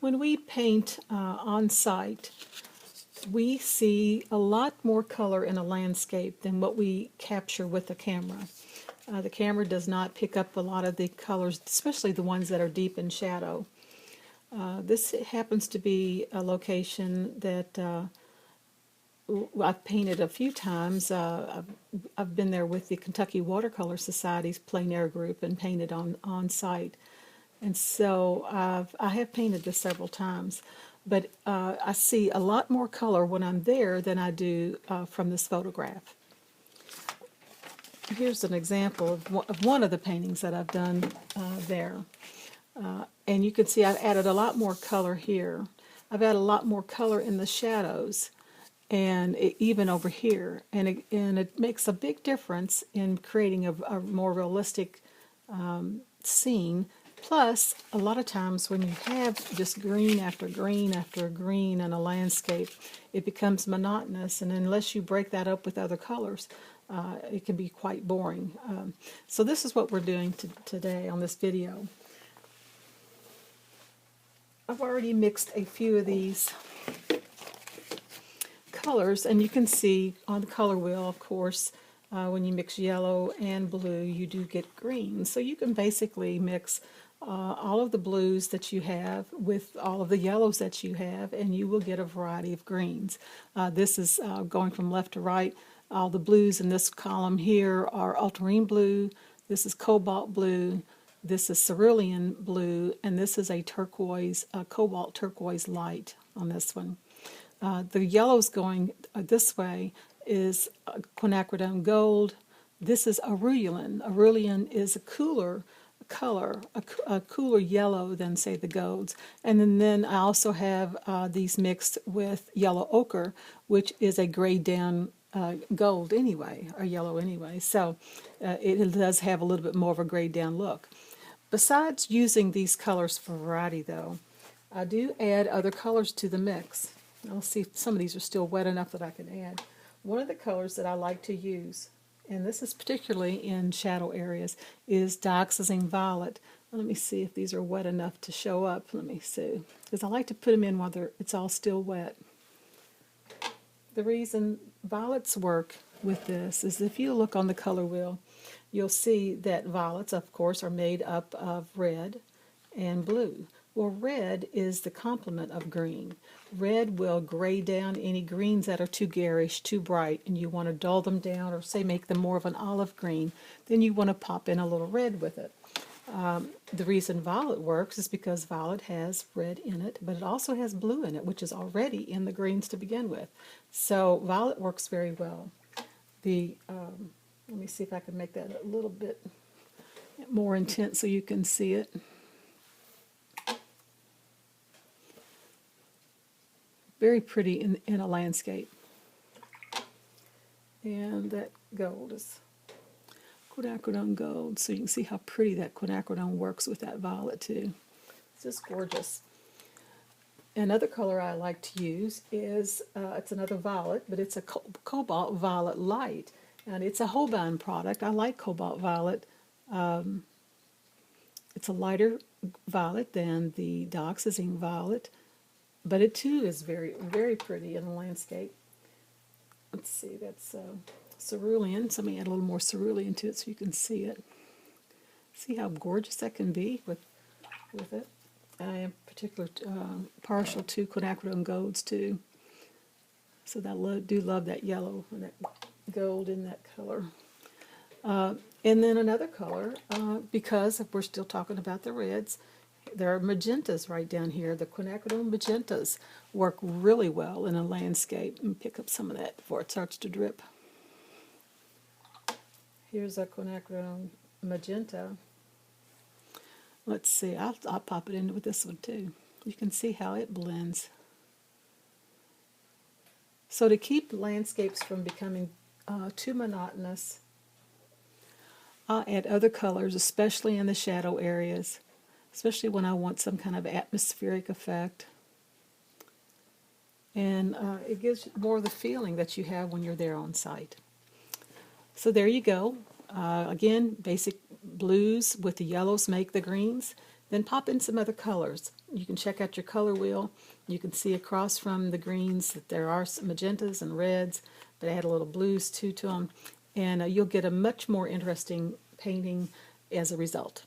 When we paint on site, we see a lot more color in a landscape than what we capture with the camera. The camera does not pick up a lot of the colors, especially the ones that are deep in shadow. This happens to be a location that I've painted a few times. I've been there with the Kentucky Watercolor Society's plein air group and painted on site. And so I have painted this several times, but I see a lot more color when I'm there than I do from this photograph. Here's an example of one of the paintings that I've done there. And you can see I've added a lot more color here. I've added a lot more color in the shadows and even over here. And it makes a big difference in creating a more realistic scene. Plus, a lot of times when you have just green after green after green in a landscape, it becomes monotonous, and unless you break that up with other colors, it can be quite boring. So this is what we're doing today on this video. I've already mixed a few of these colors, and you can see on the color wheel, of course, when you mix yellow and blue, you do get green. So you can basically mix all of the blues that you have with all of the yellows that you have, and you will get a variety of greens. This is going from left to right. All the blues in this column here are ultramarine blue. This is cobalt blue. This is cerulean blue, and this is a turquoise, cobalt turquoise light on this one. The yellows going this way is quinacridone gold. This is aurelian. Aurelian is a cooler color, a cooler yellow than, say, the golds. And then I also have these mixed with yellow ochre, which is a grayed down gold anyway, or yellow anyway. So it does have a little bit more of a grayed down look. Besides using these colors for variety, though, I do add other colors to the mix. I'll see if some of these are still wet enough that I can add. One of the colors that I like to use, and this is particularly in shadow areas, is dioxazine violet. Let me see if these are wet enough to show up. Let me see, because I like to put them in while it's all still wet. The reason violets work with this is if you look on the color wheel, you'll see that violets, of course, are made up of red and blue. Well, red is the complement of green. Red will gray down any greens that are too garish, too bright, and you want to dull them down or, say, make them more of an olive green. Then you want to pop in a little red with it. The reason violet works is because violet has red in it, but it also has blue in it, which is already in the greens to begin with. So violet works very well. Let me see if I can make that a little bit more intense so you can see it. Very pretty in a landscape. And that gold is quinacridone gold, so you can see how pretty that quinacridone works with that violet too. It's just gorgeous. Another color I like to use is, it's another violet, but it's a cobalt violet light. And it's a Holbein product. I like cobalt violet. It's a lighter violet than the dioxazine violet, but it too is very, very pretty in a landscape. Let's see, that's cerulean. So let me add a little more cerulean to it so you can see it. See how gorgeous that can be with it. I am particularly partial to quinacridone golds too. So I do love that yellow and that gold in that color. And then another color, because if we're still talking about the reds, there are magentas right down here. The quinacridone magentas work really well in a landscape. Let me pick up some of that before it starts to drip. Here's a quinacridone magenta. Let's see, I'll pop it in with this one too. You can see how it blends. So to keep landscapes from becoming too monotonous, I'll add other colors, especially in the shadow areas, especially when I want some kind of atmospheric effect. And it gives more of the feeling that you have when you're there on site. So there you go. Again, basic blues with the yellows make the greens, then pop in some other colors. You can check out your color wheel. You can see across from the greens that there are some magentas and reds, but add a little blues too to them, and you'll get a much more interesting painting as a result.